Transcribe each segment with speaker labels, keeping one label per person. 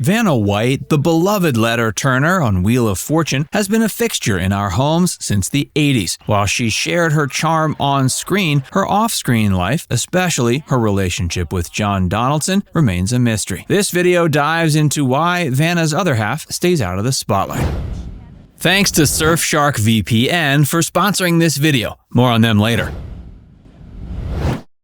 Speaker 1: Vanna White, the beloved letter-turner on Wheel of Fortune, has been a fixture in our homes since the 80s. While she shared her charm on screen, her off-screen life, especially her relationship with John Donaldson, remains a mystery. This video dives into why Vanna's other half stays out of the spotlight. Thanks to Surfshark VPN for sponsoring this video. More on them later.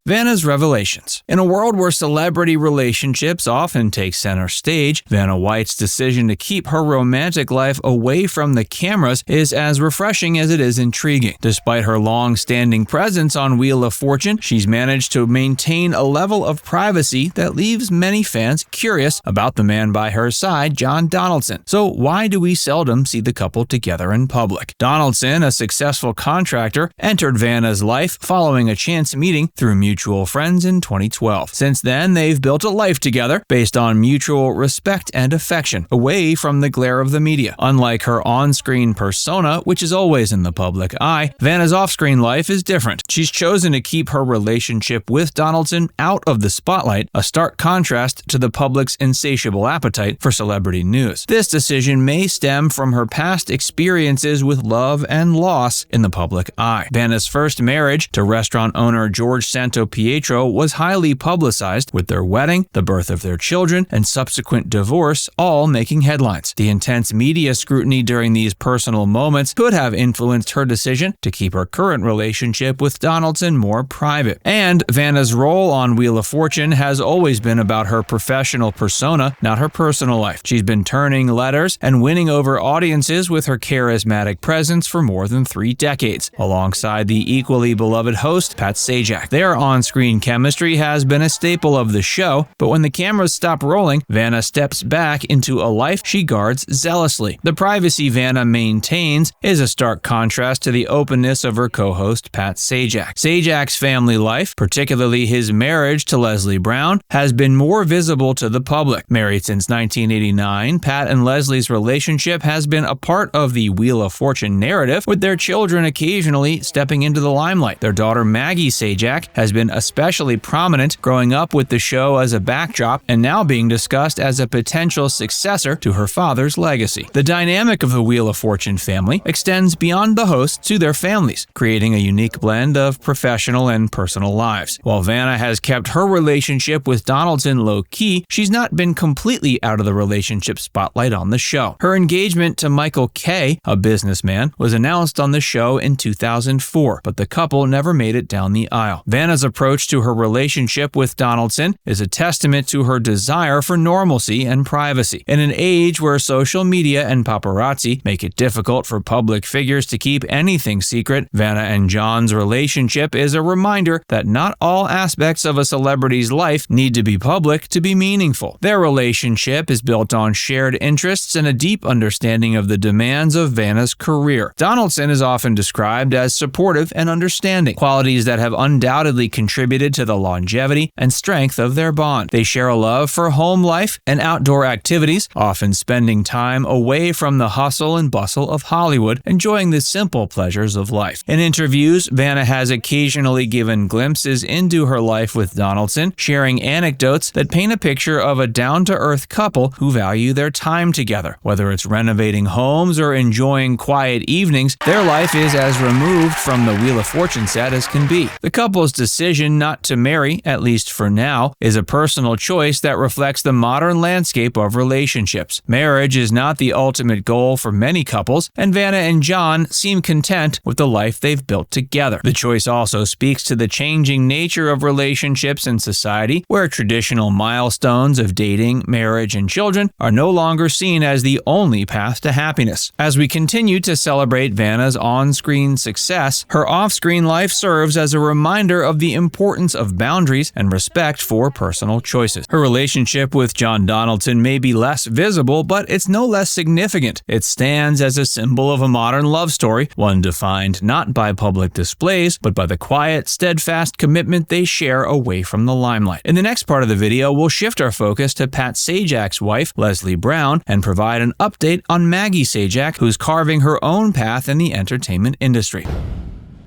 Speaker 1: Vanna's revelations. In a world where celebrity relationships often take center stage, Vanna White's decision to keep her romantic life away from the cameras is as refreshing as it is intriguing. Despite her long-standing presence on Wheel of Fortune, she's managed to maintain a level of privacy that leaves many fans curious about the man by her side, John Donaldson. So why do we seldom see the couple together in public? Donaldson, a successful contractor, entered Vanna's life following a chance meeting through mutual friends in 2012. Since then, they've built a life together based on mutual respect and affection, away from the glare of the media. Unlike her on-screen persona, which is always in the public eye, Vanna's off-screen life is different. She's chosen to keep her relationship with Donaldson out of the spotlight, a stark contrast to the public's insatiable appetite for celebrity news. This decision may stem from her past experiences with love and loss in the public eye. Vanna's first marriage to restaurant owner George Santo Pietro was highly publicized, with their wedding, the birth of their children, and subsequent divorce all making headlines. The intense media scrutiny during these personal moments could have influenced her decision to keep her current relationship with Donaldson more private. And Vanna's role on Wheel of Fortune has always been about her professional persona, not her personal life. She's been turning letters and winning over audiences with her charismatic presence for more than 3 decades, alongside the equally beloved host, Pat Sajak. Their on-screen chemistry has been a staple of the show, but when the cameras stop rolling, Vanna steps back into a life she guards zealously. The privacy Vanna maintains is a stark contrast to the openness of her co-host Pat Sajak. Sajak's family life, particularly his marriage to Leslie Brown, has been more visible to the public. Married since 1989, Pat and Leslie's relationship has been a part of the Wheel of Fortune narrative, with their children occasionally stepping into the limelight. Their daughter Maggie Sajak has been especially prominent, growing up with the show as a backdrop and now being discussed as a potential successor to her father's legacy. The dynamic of the Wheel of Fortune family extends beyond the hosts to their families, creating a unique blend of professional and personal lives. While Vanna has kept her relationship with Donaldson low-key, she's not been completely out of the relationship spotlight on the show. Her engagement to Michael Kay, a businessman, was announced on the show in 2004, but the couple never made it down the aisle. Vanna's approach to her relationship with Donaldson is a testament to her desire for normalcy and privacy. In an age where social media and paparazzi make it difficult for public figures to keep anything secret, Vanna and John's relationship is a reminder that not all aspects of a celebrity's life need to be public to be meaningful. Their relationship is built on shared interests and a deep understanding of the demands of Vanna's career. Donaldson is often described as supportive and understanding, qualities that have undoubtedly contributed to the longevity and strength of their bond. They share a love for home life and outdoor activities, often spending time away from the hustle and bustle of Hollywood, enjoying the simple pleasures of life. In interviews, Vanna has occasionally given glimpses into her life with Donaldson, sharing anecdotes that paint a picture of a down-to-earth couple who value their time together. Whether it's renovating homes or enjoying quiet evenings, their life is as removed from the Wheel of Fortune set as can be. The couple's decision not to marry, at least for now, is a personal choice that reflects the modern landscape of relationships. Marriage is not the ultimate goal for many couples, and Vanna and John seem content with the life they've built together. The choice also speaks to the changing nature of relationships in society, where traditional milestones of dating, marriage, and children are no longer seen as the only path to happiness. As we continue to celebrate Vanna's on-screen success, her off-screen life serves as a reminder of the importance of boundaries and respect for personal choices. Her relationship with John Donaldson may be less visible, but it's no less significant. It stands as a symbol of a modern love story, one defined not by public displays, but by the quiet, steadfast commitment they share away from the limelight. In the next part of the video, we'll shift our focus to Pat Sajak's wife, Leslie Brown, and provide an update on Maggie Sajak, who's carving her own path in the entertainment industry.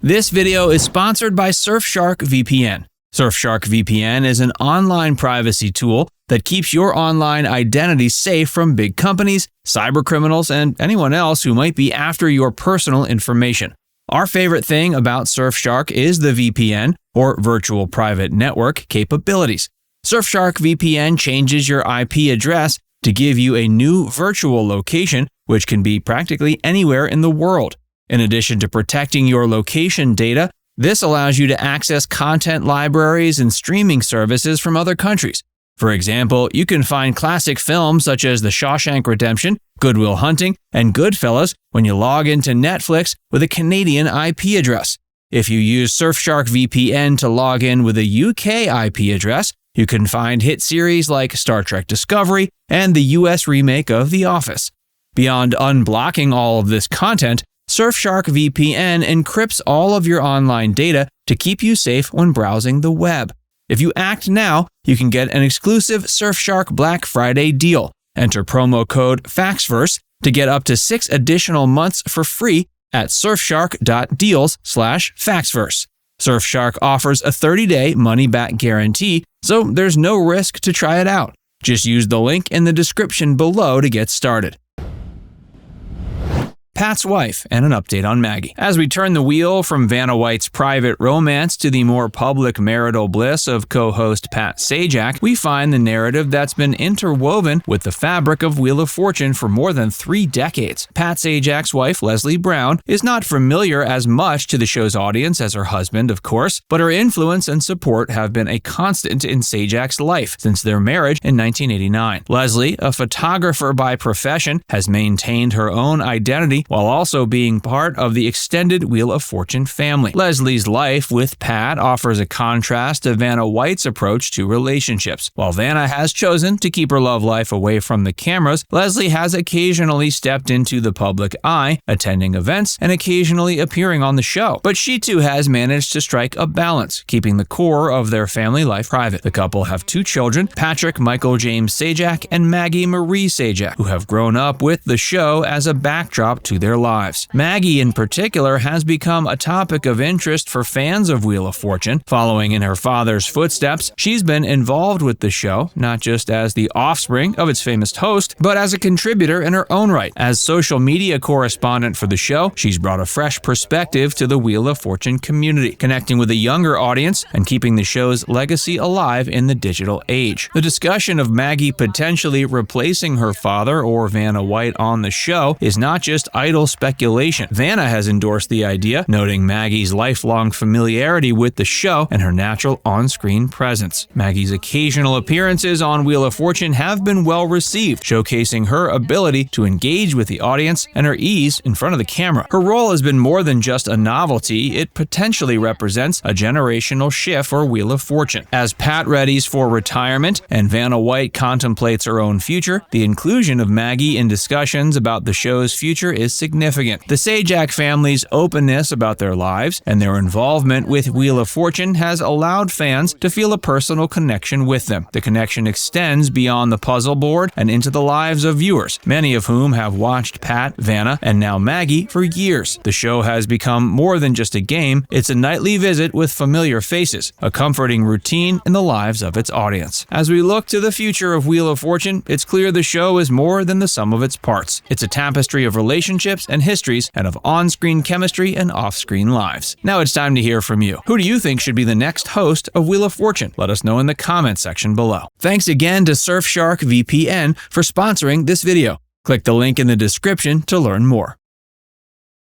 Speaker 1: This video is sponsored by Surfshark VPN. Surfshark VPN is an online privacy tool that keeps your online identity safe from big companies, cybercriminals, and anyone else who might be after your personal information. Our favorite thing about Surfshark is the VPN, or Virtual Private Network, capabilities. Surfshark VPN changes your IP address to give you a new virtual location, which can be practically anywhere in the world. In addition to protecting your location data, this allows you to access content libraries and streaming services from other countries. For example, you can find classic films such as The Shawshank Redemption, Good Will Hunting, and Goodfellas when you log into Netflix with a Canadian IP address. If you use Surfshark VPN to log in with a UK IP address, you can find hit series like Star Trek Discovery and the US remake of The Office. Beyond unblocking all of this content, Surfshark VPN encrypts all of your online data to keep you safe when browsing the web. If you act now, you can get an exclusive Surfshark Black Friday deal. Enter promo code FAXVERSE to get up to 6 additional months for free at surfshark.deals/FaxVerse. Surfshark offers a 30-day money-back guarantee, so there's no risk to try it out. Just use the link in the description below to get started. Pat's wife, and an update on Maggie. As we turn the wheel from Vanna White's private romance to the more public marital bliss of co-host Pat Sajak, we find the narrative that's been interwoven with the fabric of Wheel of Fortune for more than 3 decades. Pat Sajak's wife, Leslie Brown, is not familiar as much to the show's audience as her husband, of course, but her influence and support have been a constant in Sajak's life since their marriage in 1989. Leslie, a photographer by profession, has maintained her own identity while also being part of the extended Wheel of Fortune family. Leslie's life with Pat offers a contrast to Vanna White's approach to relationships. While Vanna has chosen to keep her love life away from the cameras, Leslie has occasionally stepped into the public eye, attending events and occasionally appearing on the show. But she too has managed to strike a balance, keeping the core of their family life private. The couple have 2 children, Patrick Michael James Sajak and Maggie Marie Sajak, who have grown up with the show as a backdrop to their lives. Maggie, in particular, has become a topic of interest for fans of Wheel of Fortune. Following in her father's footsteps, she's been involved with the show, not just as the offspring of its famous host, but as a contributor in her own right. As social media correspondent for the show, she's brought a fresh perspective to the Wheel of Fortune community, connecting with a younger audience and keeping the show's legacy alive in the digital age. The discussion of Maggie potentially replacing her father or Vanna White on the show is not just idle speculation. Vanna has endorsed the idea, noting Maggie's lifelong familiarity with the show and her natural on-screen presence. Maggie's occasional appearances on Wheel of Fortune have been well received, showcasing her ability to engage with the audience and her ease in front of the camera. Her role has been more than just a novelty, it potentially represents a generational shift for Wheel of Fortune. As Pat readies for retirement and Vanna White contemplates her own future, the inclusion of Maggie in discussions about the show's future is significant. The Sajak family's openness about their lives and their involvement with Wheel of Fortune has allowed fans to feel a personal connection with them. The connection extends beyond the puzzle board and into the lives of viewers, many of whom have watched Pat, Vanna, and now Maggie for years. The show has become more than just a game, it's a nightly visit with familiar faces, a comforting routine in the lives of its audience. As we look to the future of Wheel of Fortune, it's clear the show is more than the sum of its parts. It's a tapestry of relationships and histories and of on-screen chemistry and off-screen lives. Now it's time to hear from you. Who do you think should be the next host of Wheel of Fortune? Let us know in the comments section below. Thanks again to Surfshark VPN for sponsoring this video. Click the link in the description to learn more.